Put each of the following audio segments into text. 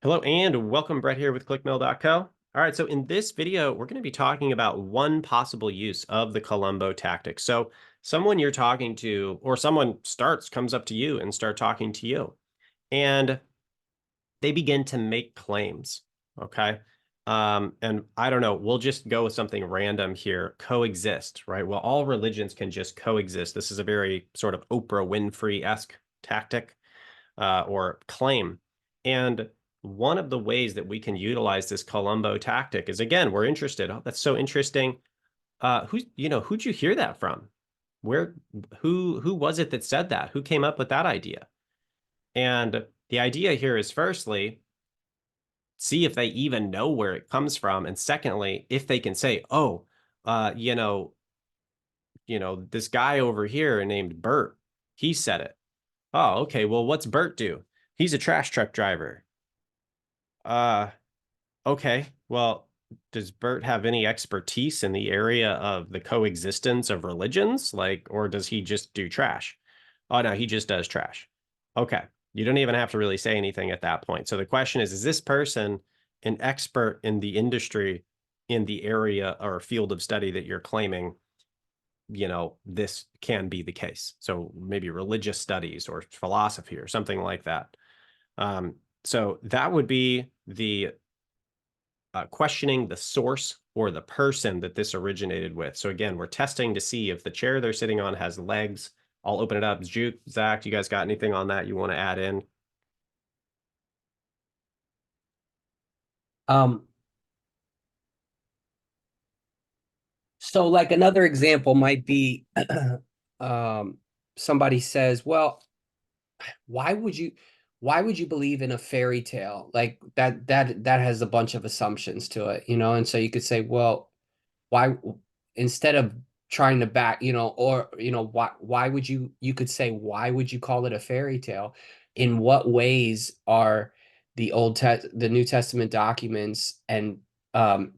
Hello and welcome, Brett here with ClickMill.co. All right, so in this video, we're going to be talking about one possible use of the Columbo tactic. So someone you're talking to, or someone comes up to you and start talking to you, and they begin to make claims, okay? And I don't know, we'll just go with something random here, coexist, right? Well, all religions can just coexist. This is a very sort of Oprah Winfrey-esque tactic or claim. And one of the ways that we can utilize this Columbo tactic is, again, we're interested. Oh, that's so interesting. Who'd you hear that from? Where, who was it that said that? Who came up with that idea? And the idea here is, firstly, see if they even know where it comes from. And secondly, if they can say, oh, uh, you know, this guy over here named Bert, he said it. Oh, okay. Well, what's Bert do? He's a trash truck driver. Uh, okay. Well, does Bert have any expertise in the area of the coexistence of religions? Like, or does he just do trash? Oh, no, he just does trash. Okay. You don't even have to really say anything at that point. So the question is this person an expert in the industry, in the area or field of study that you're claiming, this can be the case? So maybe religious studies or philosophy or something like that. So that would be the questioning the source or the person that this originated with. So again, we're testing to see if the chair they're sitting on has legs. I'll open it up. Juke, Zach, you guys got anything on that you want to add in? Um, so like another example might be um somebody says, well, why would you why would you believe in a fairy tale? Like that has a bunch of assumptions to it, and so you could say, well, why instead of trying to back, or why would you could say, why would you call it a fairy tale? In what ways are the New Testament documents and um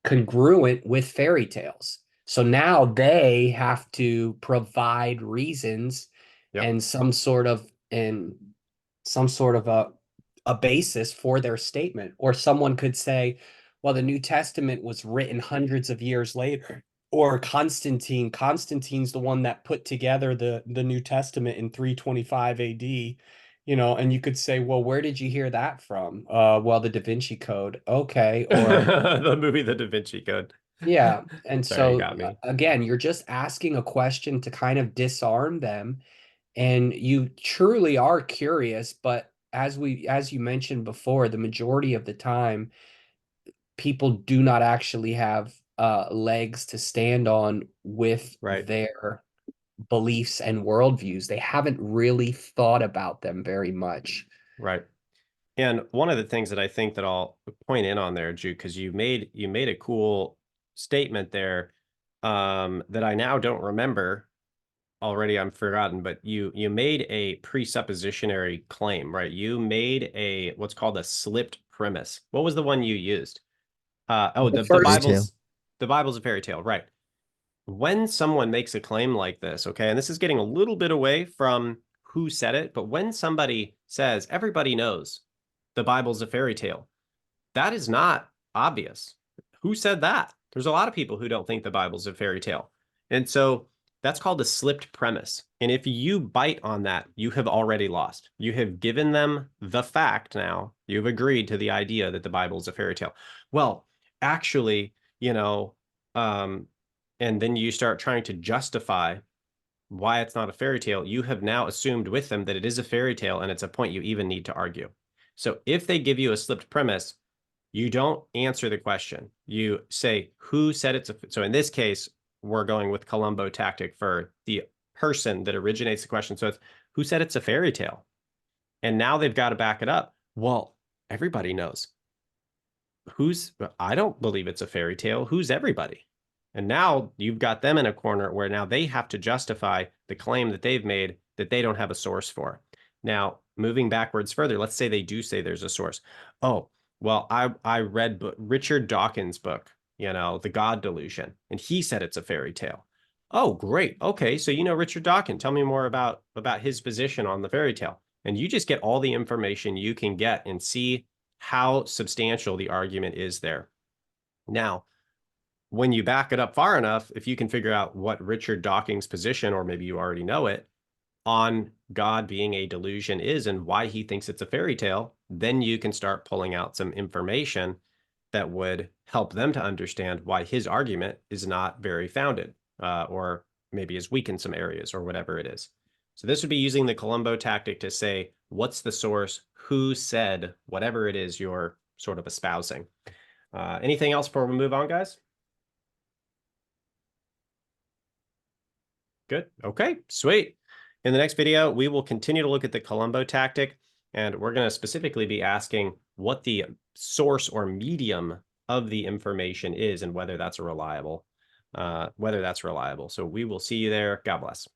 congruent with fairy tales? So now they have to provide reasons Yep. and some sort of a basis for their statement. Or someone could say, well, the New Testament was written hundreds of years later. Or Constantine's the one that put together the New Testament in 325 AD, and you could say, well, where did you hear that from? Well, the Da Vinci Code. Okay. Or The movie The Da Vinci Code. yeah. And Sorry, you so got me. again, you're just asking a question to kind of disarm them, and you truly are curious, but as you mentioned before, the majority of the time people do not actually have legs to stand on with Right, their beliefs and worldviews. They haven't really thought about them very much. right. And one of the things that I think that I'll point in on there, Jude, because you made a cool statement there, that I now don't remember already. I'm forgotten, but you made a presuppositionary claim, right? You made a what's called a slipped premise. What was the one you used? Oh, The the Fairy first, tale. Bible's a fairy tale, right? When someone makes a claim like this, okay, and this is getting a little bit away from who said it, but when somebody says everybody knows the Bible's a fairy tale, that is not obvious. Who said that? There's a lot of people who don't think the Bible's a fairy tale. And so that's called a slipped premise. And if you bite on that, you have already lost. You have given them the fact now. You've agreed to the idea that the Bible is a fairy tale. Well, actually, um, and then you start trying to justify why it's not a fairy tale. You have now assumed with them that it is a fairy tale, and it's a point you even need to argue. So if they give you a slipped premise, you don't answer the question. You say, who said it's a, so in this case, we're going with Columbo tactic for the person that originates the question. So it's, who said it's a fairy tale? And now they've got to back it up. Well, everybody knows. I don't believe it's a fairy tale. Who's everybody? And now you've got them in a corner where now they have to justify the claim that they've made that they don't have a source for. Now, moving backwards further, let's say they do say there's a source. Oh, well, I read Richard Dawkins' book, The God Delusion, and he said it's a fairy tale. Oh, great. Okay, so you know Richard Dawkins. Tell me more about his position on the fairy tale. And you just get all the information you can get and see how substantial the argument is there. Now, when you back it up far enough, if you can figure out what Richard Dawkins' position, or maybe you already know it, on God being a delusion is and why he thinks it's a fairy tale, then you can start pulling out some information that would help them to understand why his argument is not very founded, or maybe is weak in some areas or whatever it is. So this would be using the Columbo tactic to say, what's the source? Who said whatever it is you're sort of espousing? Anything else before we move on, guys? Good. Okay, sweet. In the next video, we will continue to look at the Columbo tactic, and we're going to specifically be asking what the source or medium of the information is and whether that's reliable. So we will see you there. God bless.